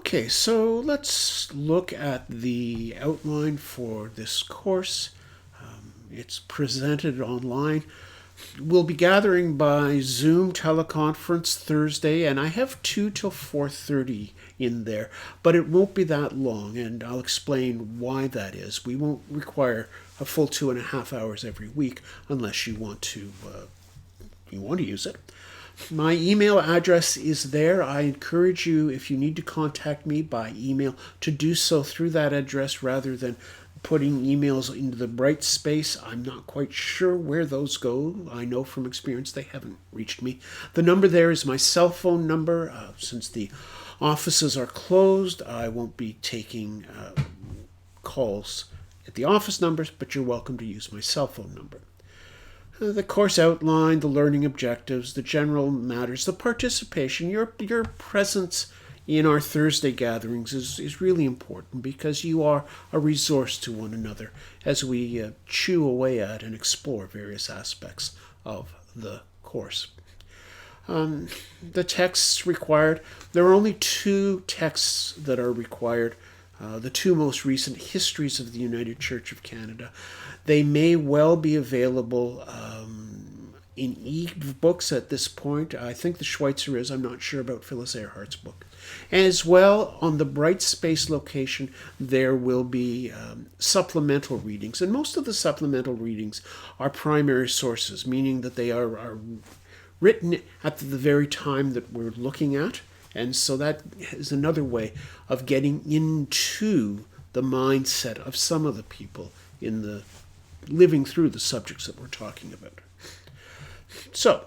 Okay, so let's look at the outline for this course. It's presented online. We'll be gathering by Zoom teleconference Thursday, and I have 2 till 4:30 in there, but it won't be that long, and I'll explain why that is. We won't require a full 2.5 hours every week unless you want to use it. My email address is there. I encourage you, if you need to contact me by email, to do so through that address rather than putting emails into the bright space. I'm not quite sure where those go. I know from experience they haven't reached me. The number there is my cell phone number. Since the offices are closed, I won't be taking calls at the office numbers, but you're welcome to use my cell phone number. The course outline, the learning objectives, the general matters, the participation, your presence in our Thursday gatherings is really important because you are a resource to one another as we chew away at and explore various aspects of the course. The texts required, there are only 2 texts that are required. The 2 most recent histories of the United Church of Canada. They may well be available in e-books at this point. I think the Schweitzer is. I'm not sure about Phyllis Earhart's book. As well, on the Brightspace location, there will be supplemental readings. And most of the supplemental readings are primary sources, meaning that they are written at the very time that we're looking at. And so that is another way of getting into the mindset of some of the people in the living through the subjects that we're talking about. So,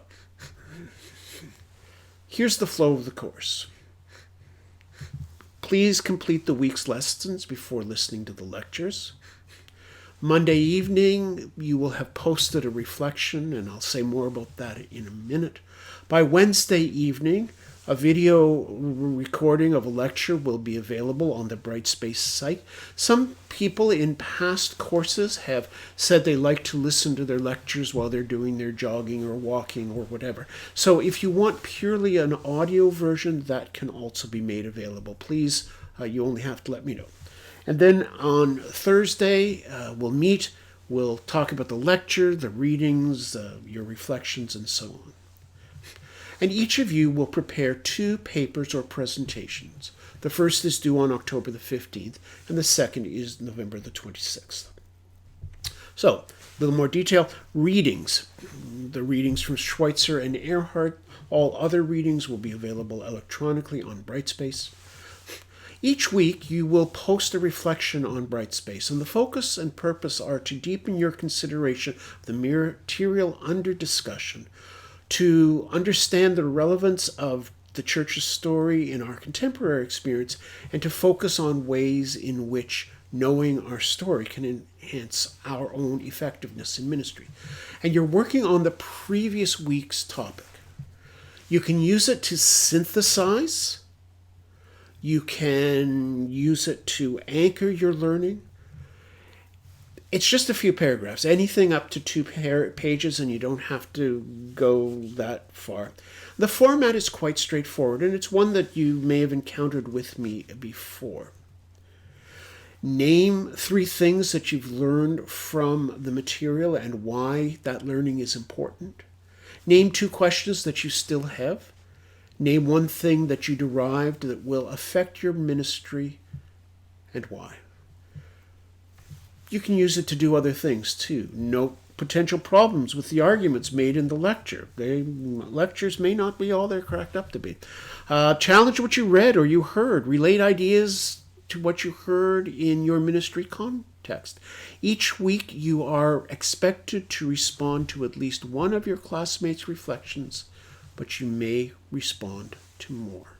here's the flow of the course. Please complete the week's lessons before listening to the lectures. Monday evening, you will have posted a reflection, and I'll say more about that in a minute. By Wednesday evening, a video recording of a lecture will be available on the Brightspace site. Some people in past courses have said they like to listen to their lectures while they're doing their jogging or walking or whatever. So if you want purely an audio version, that can also be made available. Please, you only have to let me know. And then on Thursday, we'll meet. We'll talk about the lecture, the readings, your reflections, and so on. And each of you will prepare 2 papers or presentations. The first is due on October the 15th, and the second is November the 26th. So, a little more detail. Readings. The readings from Schweitzer and Earhart. All other readings will be available electronically on Brightspace. Each week, you will post a reflection on Brightspace, and the focus and purpose are to deepen your consideration of the material under discussion, to understand the relevance of the Church's story in our contemporary experience, and to focus on ways in which knowing our story can enhance our own effectiveness in ministry. And you're working on the previous week's topic. You can use it to synthesize. You can use it to anchor your learning. It's just a few paragraphs, anything up to 2 pages, and you don't have to go that far. The format is quite straightforward, and it's one that you may have encountered with me before. Name 3 things that you've learned from the material and why that learning is important. Name 2 questions that you still have. Name 1 thing that you derived that will affect your ministry and why. You can use it to do other things too. Note potential problems with the arguments made in the lecture. Lectures may not be all they're cracked up to be. Challenge what you read or you heard. Relate ideas to what you heard in your ministry context. Each week you are expected to respond to at least one of your classmates' reflections, but you may respond to more.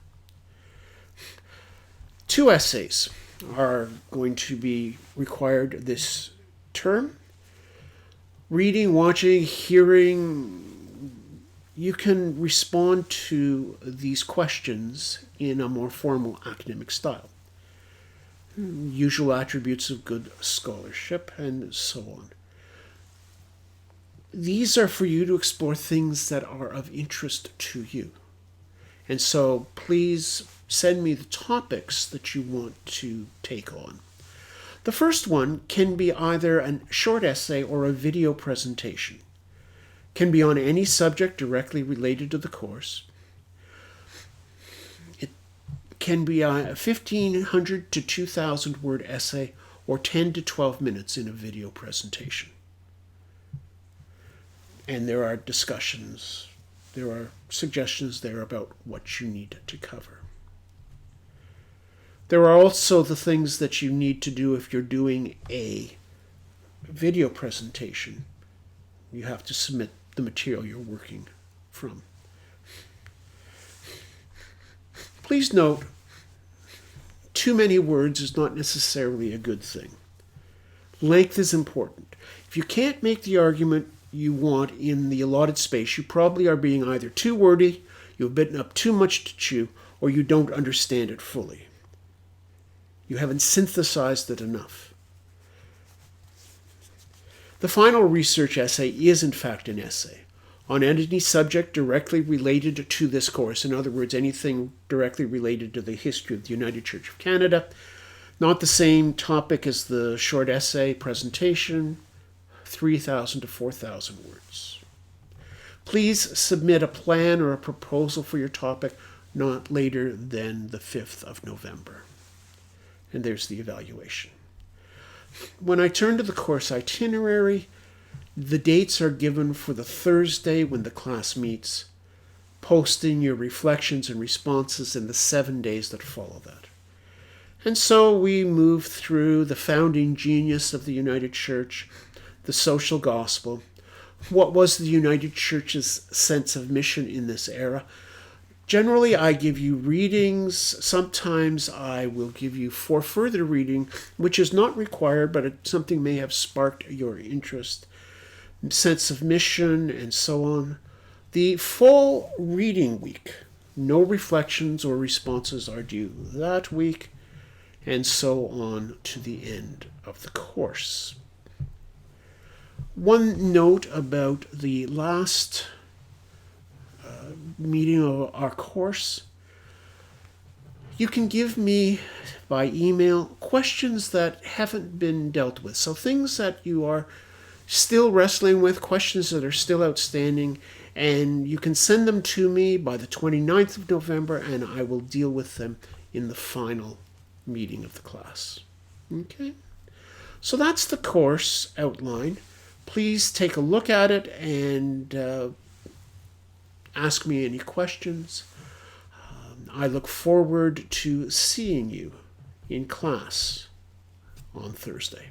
2 essays are going to be required this term. Reading, watching, hearing, you can respond to these questions in a more formal academic style. Usual attributes of good scholarship, and so on. These are for you to explore things that are of interest to you. And so please send me the topics that you want to take on. The first one can be either a short essay or a video presentation. Can be on any subject directly related to the course. It can be a 1,500 to 2,000 word essay or 10 to 12 minutes in a video presentation. And there are discussions, there are suggestions there about what you need to cover. There are also the things that you need to do if you're doing a video presentation. You have to submit the material you're working from. Please note, too many words is not necessarily a good thing. Length is important. If you can't make the argument you want in the allotted space, you probably are being either too wordy, you've bitten up too much to chew, or you don't understand it fully. You haven't synthesized it enough. The final research essay is, in fact, an essay on any subject directly related to this course. In other words, anything directly related to the history of the United Church of Canada. Not the same topic as the short essay presentation, 3,000 to 4,000 words. Please submit a plan or a proposal for your topic not later than the 5th of November. And there's the evaluation. When I turn to the course itinerary, the dates are given for the Thursday when the class meets, posting your reflections and responses in the 7 days that follow that. And so we move through the founding genius of the United Church, the social gospel, what was the United Church's sense of mission in this era. Generally, I give you readings. Sometimes I will give you for further reading, which is not required, but something may have sparked your interest, sense of mission, and so on. The full reading week, no reflections or responses are due that week, and so on to the end of the course. One note about the last meeting of our course. You can give me by email questions that haven't been dealt with. So things that you are still wrestling with, questions that are still outstanding, and you can send them to me by the 29th of November, and I will deal with them in the final meeting of the class. Okay? So that's the course outline. Please take a look at it and ask me any questions. I look forward to seeing you in class on Thursday.